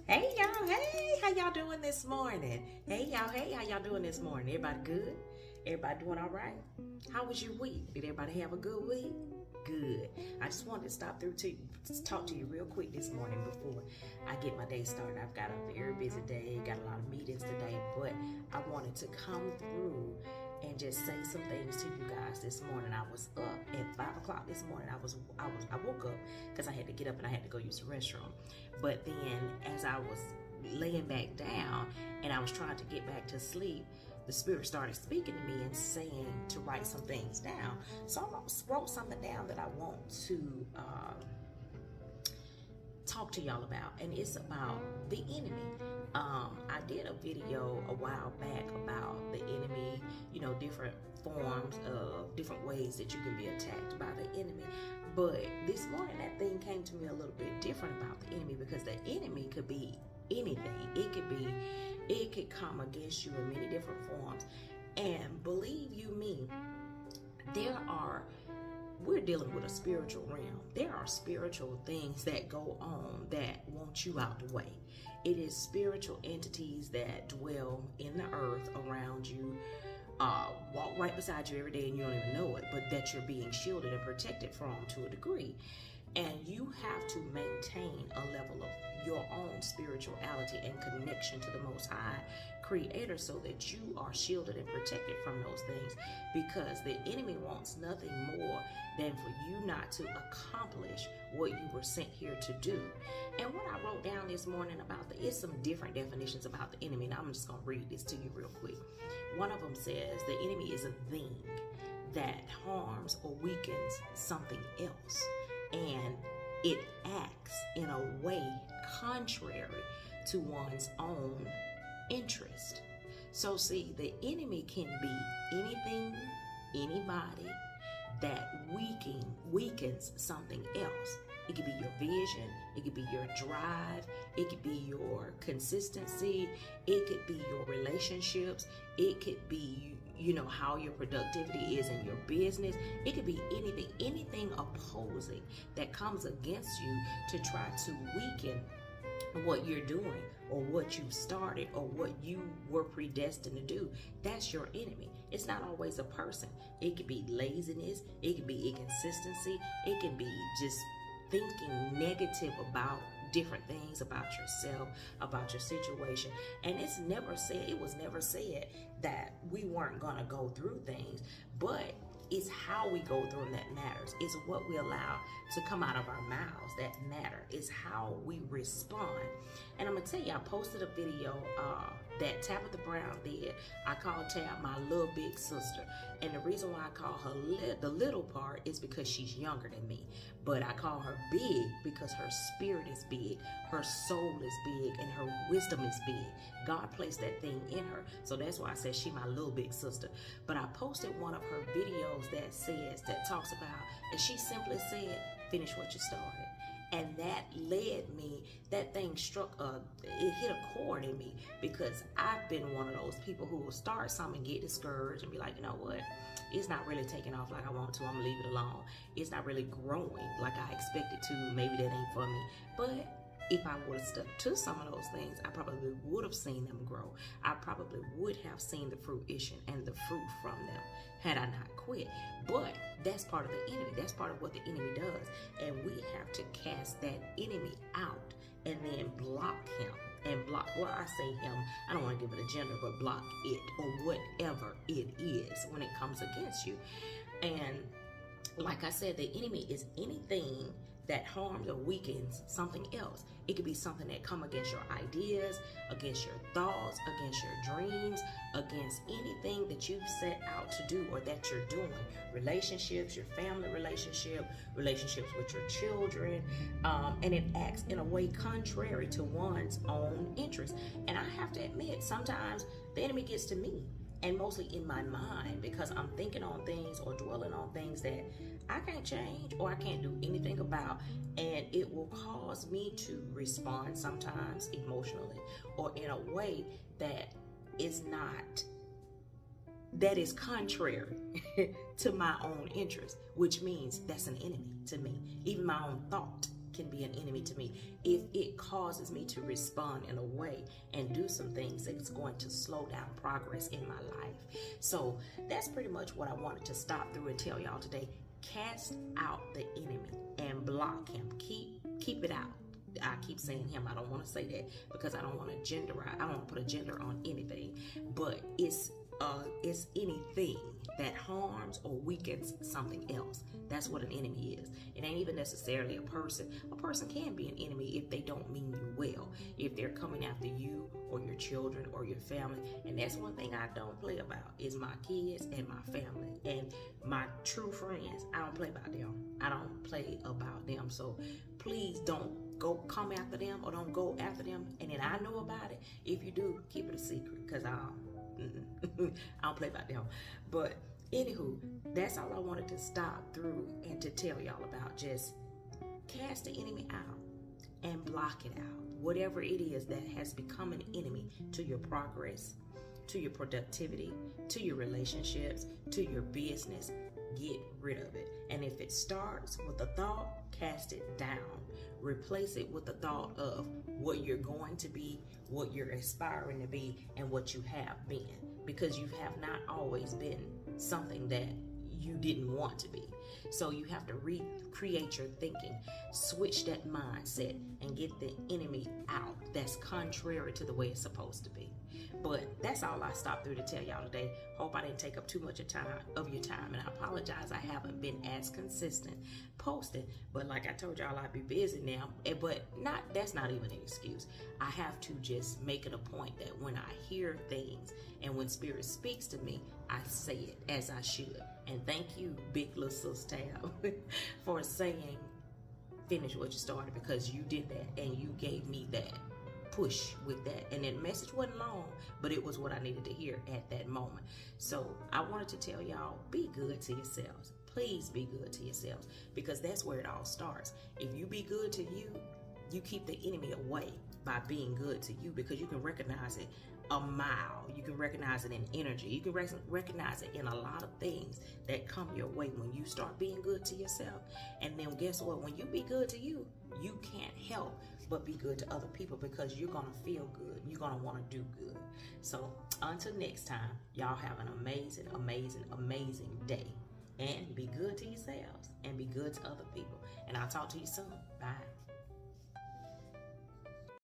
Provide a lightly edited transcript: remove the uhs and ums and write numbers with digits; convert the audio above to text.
Hey y'all, hey, how y'all doing this morning? Hey y'all, hey, how y'all doing this morning? Everybody good? Everybody doing all right? How was your week? Did everybody have a good week? Good. I just wanted to stop through to talk to you real quick this morning before I get my day started. I've got a very busy day, got a lot of meetings today, but I wanted to come through and just say some things to you guys this morning. I was up at 5 o'clock this morning. I woke up because I had to get up and I had to go use the restroom. But then as I was laying back down and I was trying to get back to sleep, the Spirit started speaking to me and saying to write some things down. So I wrote something down that I want to talk to y'all about, and it's about the enemy. I did a video a while back about the enemy, different forms of different ways that you can be attacked by the enemy. But this morning, that thing came to me a little bit different about the enemy, because the enemy could be anything. It could come against you in many different forms. And believe you me, we're dealing with a spiritual realm. There are spiritual things that go on that want you out the way. It is spiritual entities that dwell in the earth around you, walk right beside you every day and you don't even know it, but that you're being shielded and protected from to a degree. And you have to maintain a level of your own spirituality and connection to the Most High Creator so that you are shielded and protected from those things, because the enemy wants nothing more than for you not to accomplish what you were sent here to do. And what I wrote down this morning about it's some different definitions about the enemy. Now I'm just going to read this to you real quick. One of them says the enemy is a thing that harms or weakens something else, and it acts in a way contrary to one's own interest. So see, the enemy can be anything, anybody that weakens something else. It could be your vision, it could be your drive, it could be your consistency, it could be your relationships, it could be how your productivity is in your business. It could be anything opposing that comes against you to try to weaken what you're doing or what you started or what you were predestined to do. That's your enemy. It's not always a person. It could be laziness, it could be inconsistency, it can be just thinking negative about different things about yourself, about your situation. And it was never said that we weren't gonna go through things, but it's how we go through them that matters. It's what we allow to come out of our mouths that matter. It's how we respond. And I'm gonna tell you, I posted a video that Tabitha Brown did. I called Tab my little big sister. And the reason why I call her the little part is because she's younger than me. But I call her big because her spirit is big, her soul is big, and her wisdom is big. God placed that thing in her. So that's why I said she my little big sister. But I posted one of her videos that talks about, and she simply said, finish what you started. And that that thing it hit a chord in me, because I've been one of those people who will start something and get discouraged and be like, you know what, it's not really taking off like I want to, I'm gonna leave it alone. It's not really growing like I expected to, maybe that ain't for me. But if I would have stuck to some of those things, I probably would have seen them grow. I probably would have seen the fruition and the fruit from them had I not quit. But that's part of the enemy. That's part of what the enemy does. And we have to cast that enemy out and then block him. I say him, I don't want to give it a gender, but block it or whatever it is when it comes against you. And like I said, the enemy is anything that harms or weakens something else. It could be something that come against your ideas, against your thoughts, against your dreams, against anything that you've set out to do or that you're doing. Relationships, your family relationships with your children, and it acts in a way contrary to one's own interest. And I have to admit, sometimes the enemy gets to me. And mostly in my mind, because I'm thinking on things or dwelling on things that I can't change or I can't do anything about. And it will cause me to respond sometimes emotionally or in a way that is contrary to my own interest, which means that's an enemy to me. Even my own thought can be an enemy to me if it causes me to respond in a way and do some things that's going to slow down progress in my life. So that's pretty much what I wanted to stop through and tell y'all today. Cast out the enemy and block him. Keep it out. I keep saying him. I don't want to say that because I don't want to genderize. I don't want to put a gender on anything. But it's anything that harms or weakens something else. That's what an enemy is. It ain't even necessarily a person. A person can be an enemy if they don't mean you well. If they're coming after you or your children or your family. And that's one thing I don't play about is my kids and my family and my true friends. I don't play about them. I don't play about them. So please don't go come after them or don't go after them. And then I know about it. If you do, keep it a secret because I don't play about them. But anywho, that's all I wanted to stop through and to tell y'all about. Just cast the enemy out and block it out. Whatever it is that has become an enemy to your progress, to your productivity, to your relationships, to your business, get rid of it. And if it starts with a thought, cast it down. Replace it with the thought of what you're going to be, what you're aspiring to be, and what you have been. Because you have not always been something that you didn't want to be. So you have to recreate your thinking, switch that mindset, and get the enemy out that's contrary to the way it's supposed to be. But that's all I stopped through to tell y'all today. Hope I didn't take up too much of your time, and I apologize I haven't been as consistent posting. But like I told y'all, I'd be busy now. But that's not even an excuse. I have to just make it a point that when I hear things and when Spirit speaks to me, I say it as I should. And thank you, Big Little Sis Tab, for saying finish what you started, because you did that and you gave me that push with that. And that message wasn't long, but it was what I needed to hear at that moment. So I wanted to tell y'all, be good to yourselves. Please be good to yourselves, because that's where it all starts. If you be good to you, you keep the enemy away by being good to you, because you can recognize it a mile. You can recognize it in energy. You can recognize it in a lot of things that come your way when you start being good to yourself. And then guess what? When you be good to you, you can't help but be good to other people, because you're going to feel good. You're going to want to do good. So until next time, y'all have an amazing, amazing, amazing day. And be good to yourselves and be good to other people. And I'll talk to you soon. Bye.